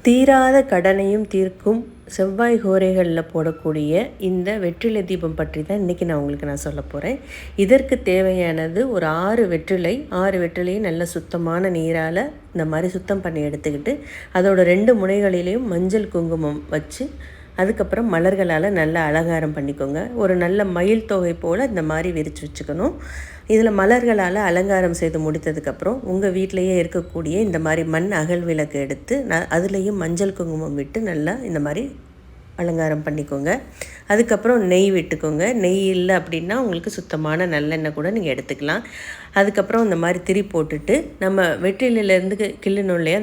தீராத கடனையும் தீர்க்கும் செவ்வாய் ஹோரைகளில் போடக்கூடிய இந்த வெற்றிலை தீபம் பற்றி தான் இன்றைக்கி நான் சொல்ல போகிறேன். இதற்கு தேவையானது ஒரு 6 வெற்றிலை. 6 வெற்றிலையும் நல்ல சுத்தமான நீரால் இந்த மாதிரி சுத்தம் பண்ணி எடுத்துக்கிட்டு அதோட 2 முனைகளிலையும் மஞ்சள் குங்குமம் வச்சு அதுக்கப்புறம் மலர்களால் நல்லா அலங்காரம் பண்ணிக்கோங்க. ஒரு நல்ல மயில் தொகை போல் இந்த மாதிரி விரித்து வச்சுக்கணும். இதில் மலர்களால் அலங்காரம் செய்து முடித்ததுக்கப்புறம் உங்கள் வீட்டிலையே இருக்கக்கூடிய இந்த மாதிரி மண் அகல் விளக்கு எடுத்து அதுலேயும் மஞ்சள் குங்குமம் விட்டு நல்லா இந்த மாதிரி அலங்காரம் பண்ணிக்கோங்க. அதுக்கப்புறம் நெய் விட்டுக்கோங்க. நெய் இல்லை அப்படின்னா உங்களுக்கு சுத்தமான நல்லெண்ணெய் கூட நீங்கள் எடுத்துக்கலாம். அதுக்கப்புறம் இந்த மாதிரி திரி போட்டுட்டு நம்ம வெற்றிலையிலேருந்து கிள்ளணும் இல்லையா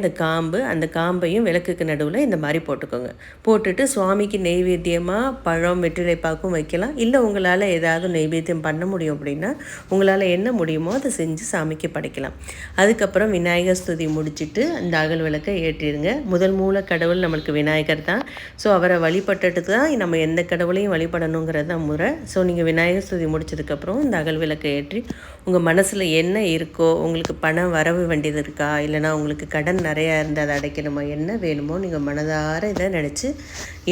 அந்த காம்பையும் விளக்குக்கு நடுவில் இந்த மாதிரி போட்டுக்கோங்க. போட்டுட்டு சுவாமிக்கு நெய்வேத்தியமாக பழம் வெற்றிலை பாக்கும் வைக்கலாம். இல்லை உங்களால் ஏதாவது நெய்வேத்தியம் பண்ண முடியும் அப்படின்னா உங்களால் என்ன முடியுமோ அதை செஞ்சு சாமிக்கு படைக்கலாம். அதுக்கப்புறம் விநாயகர் ஸ்துதி முடிச்சுட்டு அந்த அகல் விளக்கை ஏற்றிடுங்க. முதல் மூல கடவுள் நம்மளுக்கு விநாயகர் தான். ஸோ அவரை வழிபட்டுட்டு தான் நம்ம எந்த கடவுளையும் வழிபடணுங்கிறது தான் முறை. ஸோ நீங்கள் விநாயகர் ஸ்துதி முடிச்சதுக்கப்புறம் இந்த அகல் விளக்கை ஏற்றி உங்கள் மனசில் என்ன இருக்கோ, உங்களுக்கு பணம் வரவு வேண்டியது இருக்கா, இல்லைனா உங்களுக்கு கடன் நிறையா இருந்து அதை அடைக்கணுமா, என்ன வேணுமோ நீங்கள் மனதார இதை நினச்சி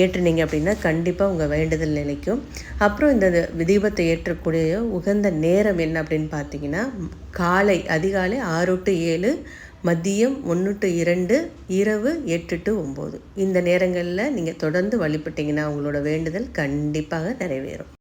ஏற்றுனீங்க அப்படின்னா கண்டிப்பாக உங்கள் வேண்டுதல் நிலைக்கும். அப்புறம் இந்த தீபத்தை ஏற்றக்கூடிய உகந்த நேரம் என்ன அப்படின்னு பார்த்தீங்கன்னா, அதிகாலை 6 to 7, மதியம் 1 to 2, இரவு 8 to 9. இந்த நேரங்களில் நீங்கள் தொடர்ந்து வழிபட்டிங்கன்னா உங்களோட வேண்டுதல் கண்டிப்பாக நிறைவேறும்.